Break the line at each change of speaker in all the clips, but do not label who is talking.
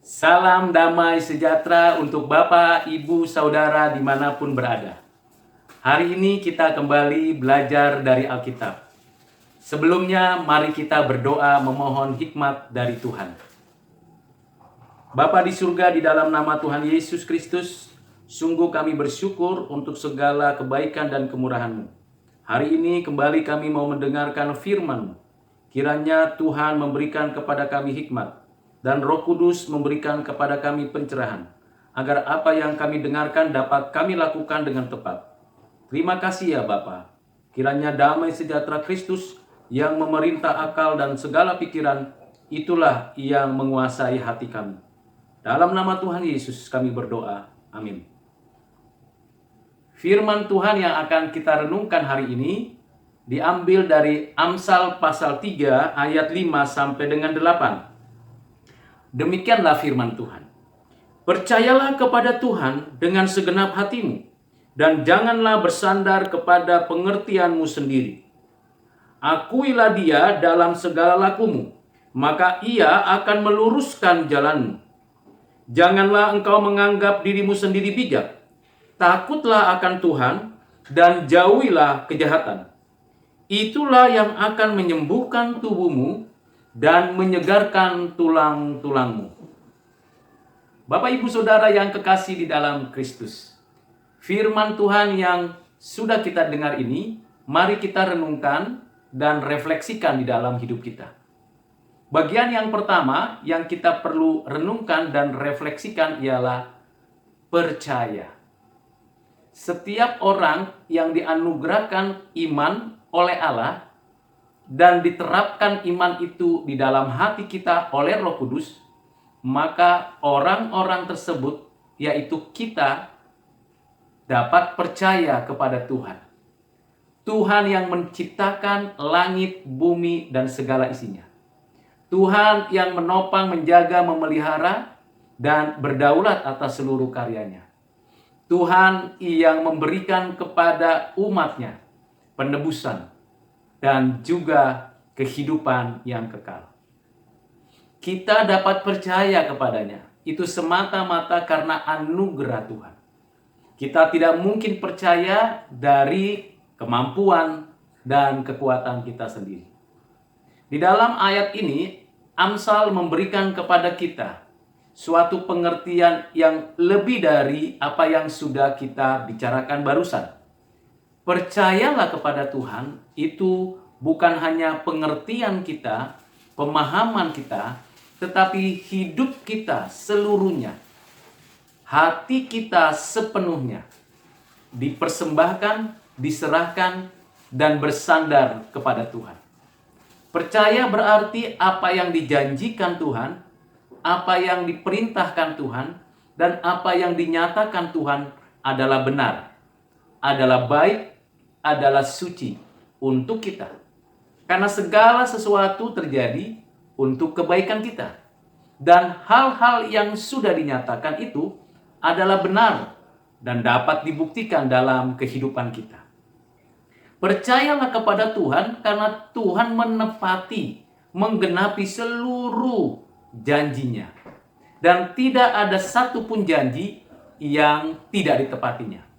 Salam damai sejahtera untuk Bapak, Ibu, Saudara dimanapun berada. Hari ini kita kembali belajar dari Alkitab. Sebelumnya, mari kita berdoa memohon hikmat dari Tuhan. Bapa di surga, di dalam nama Tuhan Yesus Kristus, sungguh kami bersyukur untuk segala kebaikan dan kemurahan-Mu. Hari ini kembali kami mau mendengarkan firman-Mu. Kiranya Tuhan memberikan kepada kami hikmat, dan Roh Kudus memberikan kepada kami pencerahan, agar apa yang kami dengarkan dapat kami lakukan dengan tepat. Terima kasih ya Bapa. Kiranya damai sejahtera Kristus yang memerintah akal dan segala pikiran, itulah yang menguasai hati kami. Dalam nama Tuhan Yesus kami berdoa. Amin. Firman Tuhan yang akan kita renungkan hari ini diambil dari Amsal pasal 3 ayat 5 sampai dengan 8. Demikianlah firman Tuhan. Percayalah kepada Tuhan dengan segenap hatimu, dan janganlah bersandar kepada pengertianmu sendiri. Akuilah Dia dalam segala lakumu, maka Ia akan meluruskan jalanmu. Janganlah engkau menganggap dirimu sendiri bijak. Takutlah akan Tuhan dan jauhilah kejahatan. Itulah yang akan menyembuhkan tubuhmu dan menyegarkan tulang-tulangmu. Bapak, Ibu, Saudara yang kekasih di dalam Kristus, firman Tuhan yang sudah kita dengar ini, mari kita renungkan dan refleksikan di dalam hidup kita. Bagian yang pertama yang kita perlu renungkan dan refleksikan ialah percaya. Setiap orang yang dianugerahkan iman oleh Allah dan diterapkan iman itu di dalam hati kita oleh Roh Kudus, maka orang-orang tersebut, yaitu kita, dapat percaya kepada Tuhan. Tuhan yang menciptakan langit, bumi, dan segala isinya. Tuhan yang menopang, menjaga, memelihara, dan berdaulat atas seluruh karyanya. Tuhan yang memberikan kepada umatnya penebusan dan juga kehidupan yang kekal. Kita dapat percaya kepadanya. Itu semata-mata karena anugerah Tuhan. Kita tidak mungkin percaya dari kemampuan dan kekuatan kita sendiri. Di dalam ayat ini, Amsal memberikan kepada kita suatu pengertian yang lebih dari apa yang sudah kita bicarakan barusan. Percayalah kepada Tuhan, itu bukan hanya pengertian kita, pemahaman kita, tetapi hidup kita seluruhnya. Hati kita sepenuhnya dipersembahkan, diserahkan, dan bersandar kepada Tuhan. Percaya berarti apa yang dijanjikan Tuhan, apa yang diperintahkan Tuhan, dan apa yang dinyatakan Tuhan adalah benar, adalah baik, adalah suci untuk kita. Karena segala sesuatu terjadi untuk kebaikan kita. Dan hal-hal yang sudah dinyatakan itu adalah benar dan dapat dibuktikan dalam kehidupan kita. Percayalah kepada Tuhan karena Tuhan menepati, menggenapi seluruh janjinya. Dan tidak ada satupun janji yang tidak ditepatinya.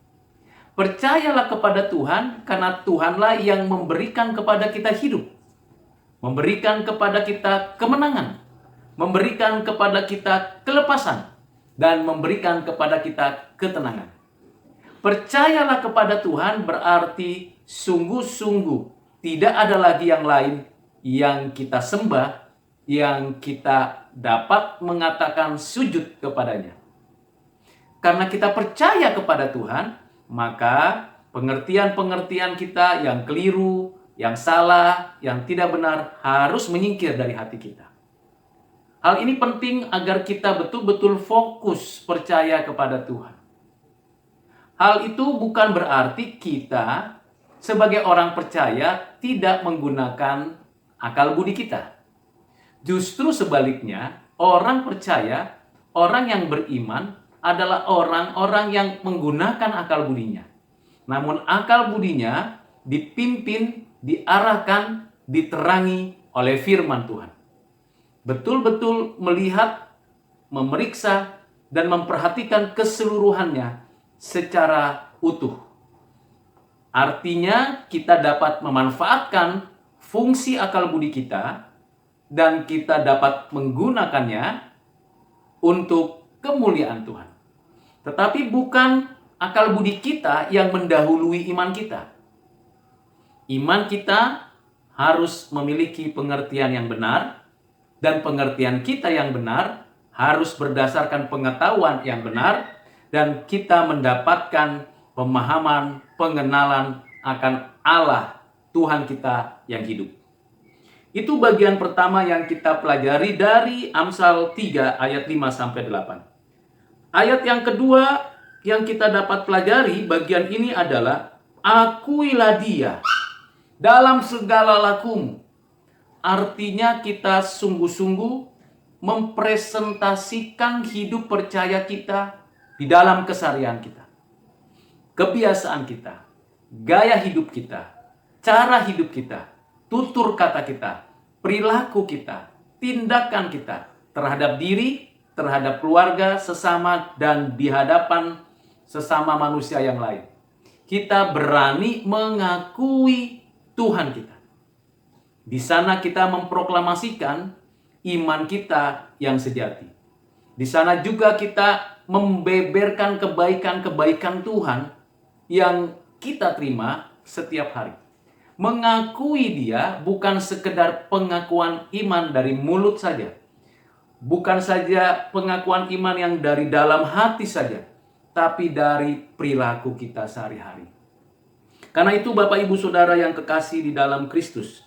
Percayalah kepada Tuhan karena Tuhanlah yang memberikan kepada kita hidup. Memberikan kepada kita kemenangan. Memberikan kepada kita kelepasan. Dan memberikan kepada kita ketenangan. Percayalah kepada Tuhan berarti sungguh-sungguh tidak ada lagi yang lain yang kita sembah, yang kita dapat mengatakan sujud kepadanya. Karena kita percaya kepada Tuhan, maka pengertian-pengertian kita yang keliru, yang salah, yang tidak benar harus menyingkir dari hati kita. Hal ini penting agar kita betul-betul fokus percaya kepada Tuhan. Hal itu bukan berarti kita sebagai orang percaya tidak menggunakan akal budi kita. Justru sebaliknya, orang percaya, orang yang beriman adalah orang-orang yang menggunakan akal budinya. Namun akal budinya dipimpin, diarahkan, diterangi oleh firman Tuhan. Betul-betul melihat, memeriksa, dan memperhatikan keseluruhannya secara utuh. Artinya kita dapat memanfaatkan fungsi akal budi kita dan kita dapat menggunakannya untuk kemuliaan Tuhan. Tetapi bukan akal budi kita yang mendahului iman kita. Iman kita harus memiliki pengertian yang benar, dan pengertian kita yang benar harus berdasarkan pengetahuan yang benar, dan kita mendapatkan pemahaman, pengenalan akan Allah Tuhan kita yang hidup. Itu bagian pertama yang kita pelajari dari Amsal 3 ayat 5-8. Ayat yang kedua yang kita dapat pelajari bagian ini adalah akuilah Dia dalam segala lakumu. Artinya kita sungguh-sungguh mempresentasikan hidup percaya kita di dalam keseharian kita. Kebiasaan kita, gaya hidup kita, cara hidup kita, tutur kata kita, perilaku kita, tindakan kita terhadap diri, terhadap keluarga, sesama, dan di hadapan sesama manusia yang lain. Kita berani mengakui Tuhan kita. Di sana kita memproklamasikan iman kita yang sejati. Di sana juga kita membeberkan kebaikan-kebaikan Tuhan yang kita terima setiap hari. Mengakui Dia bukan sekedar pengakuan iman dari mulut saja. Bukan saja pengakuan iman yang dari dalam hati saja, tapi dari perilaku kita sehari-hari. Karena itu Bapak Ibu Saudara yang kekasih di dalam Kristus,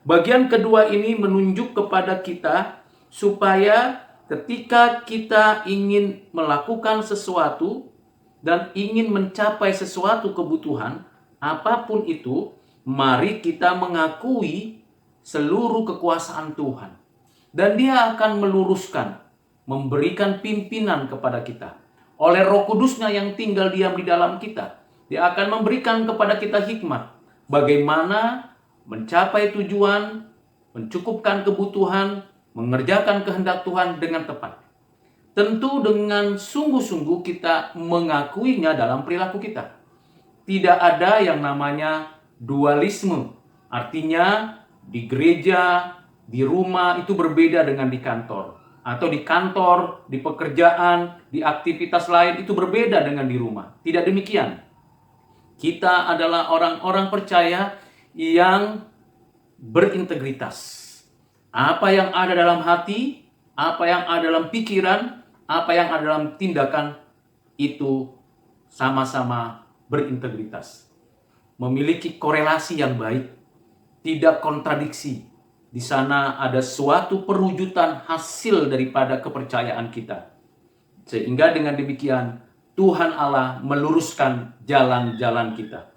bagian kedua ini menunjuk kepada kita supaya ketika kita ingin melakukan sesuatu dan ingin mencapai sesuatu kebutuhan, apapun itu, mari kita mengakui seluruh kekuasaan Tuhan. Dan Dia akan meluruskan, memberikan pimpinan kepada kita. Oleh Roh Kudus-Nya yang tinggal diam di dalam kita, Dia akan memberikan kepada kita hikmat. Bagaimana mencapai tujuan, mencukupkan kebutuhan, mengerjakan kehendak Tuhan dengan tepat. Tentu dengan sungguh-sungguh kita mengakuinya dalam perilaku kita. Tidak ada yang namanya dualisme. Artinya di gereja, di rumah itu berbeda dengan di kantor. Atau di kantor, di pekerjaan, di aktivitas lain itu berbeda dengan di rumah. Tidak demikian. Kita adalah orang-orang percaya yang berintegritas. Apa yang ada dalam hati, apa yang ada dalam pikiran, apa yang ada dalam tindakan, itu sama-sama berintegritas. Memiliki korelasi yang baik, tidak kontradiksi. Di sana ada suatu perwujudan hasil daripada kepercayaan kita. Sehingga dengan demikian, Tuhan Allah meluruskan jalan-jalan kita.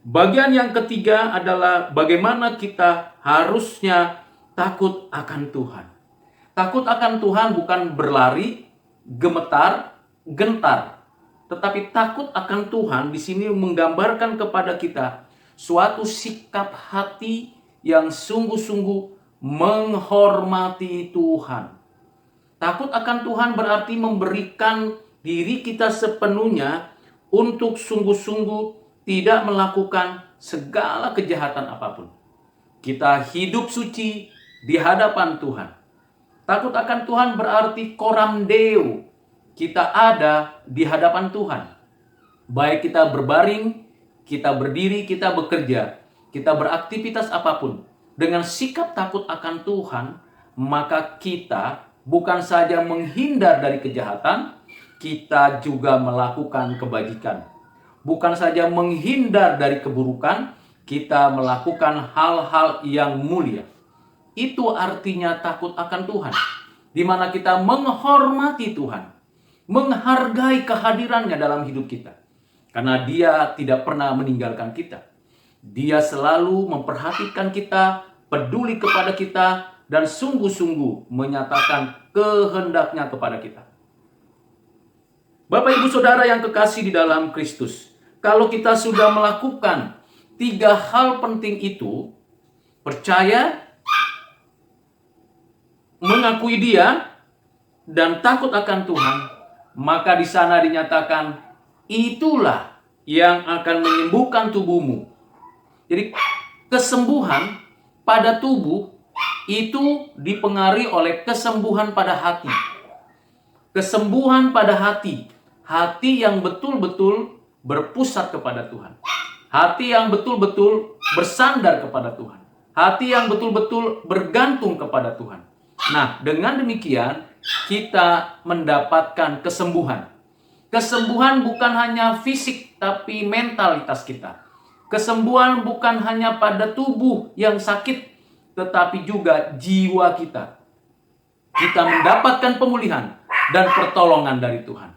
Bagian yang ketiga adalah bagaimana kita harusnya takut akan Tuhan. Takut akan Tuhan bukan berlari, gemetar, gentar. Tetapi takut akan Tuhan di sini menggambarkan kepada kita suatu sikap hati yang sungguh-sungguh menghormati Tuhan. Takut akan Tuhan berarti memberikan diri kita sepenuhnya untuk sungguh-sungguh tidak melakukan segala kejahatan apapun. Kita hidup suci di hadapan Tuhan. Takut akan Tuhan berarti coram Deo. Kita ada di hadapan Tuhan. Baik kita berbaring, kita berdiri, kita bekerja, kita beraktivitas apapun. Dengan sikap takut akan Tuhan, maka kita bukan saja menghindar dari kejahatan, kita juga melakukan kebajikan. Bukan saja menghindar dari keburukan, kita melakukan hal-hal yang mulia. Itu artinya takut akan Tuhan. Di mana kita menghormati Tuhan. Menghargai kehadirannya dalam hidup kita. Karena Dia tidak pernah meninggalkan kita. Dia selalu memperhatikan kita, peduli kepada kita, dan sungguh-sungguh menyatakan kehendaknya kepada kita. Bapak Ibu Saudara yang kekasih di dalam Kristus, kalau kita sudah melakukan 3 hal penting itu, percaya, mengakui Dia, dan takut akan Tuhan, maka di sana dinyatakan itulah yang akan menyembuhkan tubuhmu. Jadi kesembuhan pada tubuh itu dipengaruhi oleh kesembuhan pada hati. Kesembuhan pada hati. Hati yang betul-betul berpusat kepada Tuhan. Hati yang betul-betul bersandar kepada Tuhan. Hati yang betul-betul bergantung kepada Tuhan. Nah, dengan demikian kita mendapatkan kesembuhan. Kesembuhan bukan hanya fisik, tapi mentalitas kita. Kesembuhan bukan hanya pada tubuh yang sakit, tetapi juga jiwa kita. Kita mendapatkan pemulihan dan pertolongan dari Tuhan.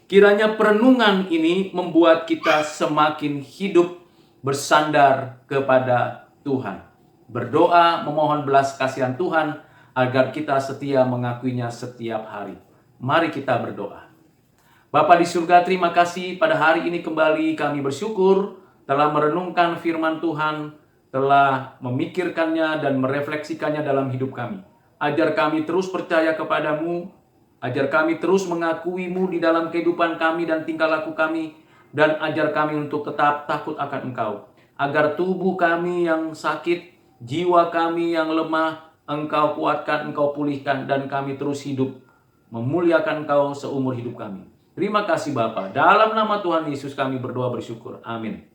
Kiranya perenungan ini membuat kita semakin hidup bersandar kepada Tuhan. Berdoa memohon belas kasihan Tuhan agar kita setia mengakuinya setiap hari. Mari kita berdoa. Bapa di surga, terima kasih pada hari ini kembali kami bersyukur telah merenungkan firman Tuhan, telah memikirkannya dan merefleksikannya dalam hidup kami. Ajar kami terus percaya kepadamu, ajar kami terus mengakuimu di dalam kehidupan kami dan tingkah laku kami, dan ajar kami untuk tetap takut akan Engkau. Agar tubuh kami yang sakit, jiwa kami yang lemah, Engkau kuatkan, Engkau pulihkan, dan kami terus hidup memuliakan Engkau seumur hidup kami. Terima kasih Bapa. Dalam nama Tuhan Yesus kami berdoa bersyukur. Amin.